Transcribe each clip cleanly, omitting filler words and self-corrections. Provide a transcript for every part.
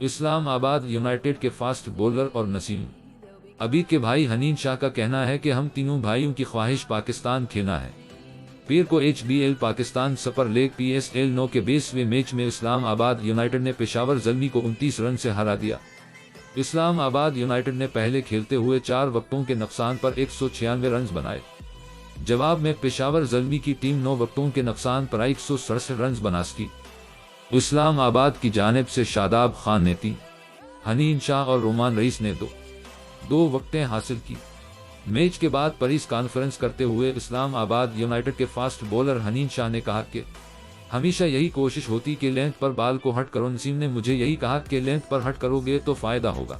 Islamabad United के fast bowler और नसीम अबी के भाई हनीन शाह का कहना है कि हम तीनों भाइयों की ख्वाहिश पाकिस्तान खेलना है। पीर को HBL Pakistan super league PSL 9 के 20वें मैच में इस्लामाबाद यूनाइटेड ने पेशावर ज़ल्मी को 29 रन से हरा दिया। इस्लामाबाद यूनाइटेड ने पहले खेलते हुए 4 विकेटों के नुकसान पर 196 रन बनाए। जवाब में पेशावर ज़ल्मी की टीम 9 विकेटों के नुकसान पर 167 रन बना सकी। इस्लामाबाद की जानिब से शादाब खान ने 3, हनीन शाह और रोमान रईस ने 2 विकेटें हासिल की। मैच के बाद प्रेस कॉन्फ्रेंस करते हुए इस्लामाबाद यूनाइटेड के फास्ट बॉलर हनीन शाह ने कहा कि हमेशा यही कोशिश होती कि लेंथ पर बाल को हट करो। नसीम ने मुझे यही कहा कि लेंथ पर हट करोगे तो फायदा होगा।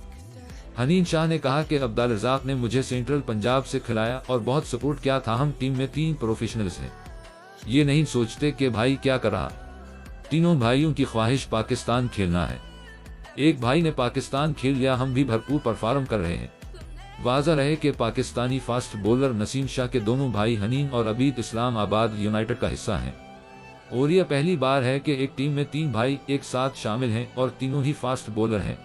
हनीन शाह ने कहा कि अब्दुल रज़ाक ने मुझे सेंट्रल पंजाब से खिलाया और बहुत सपोर्ट किया था। हम टीम में 3 प्रोफेशनल्स हैं, ये नहीं सोचते कि भाई क्या कर रहा। तीनों भाइयों की ख्वाहिश पाकिस्तान खेलना है। एक भाई ने पाकिस्तान खेल लिया, हम भी भरपूर परफॉर्म कर रहे हैं। वाज़ा रहे कि पाकिस्तानी फास्ट बॉलर नसीम शाह के दोनों भाई हनीन और अबीद इस्लामाबाद यूनाइटेड का हिस्सा हैं और यह पहली बार है कि एक टीम में 3 भाई एक साथ शामिल हैं और तीनों ही फास्ट बॉलर हैं।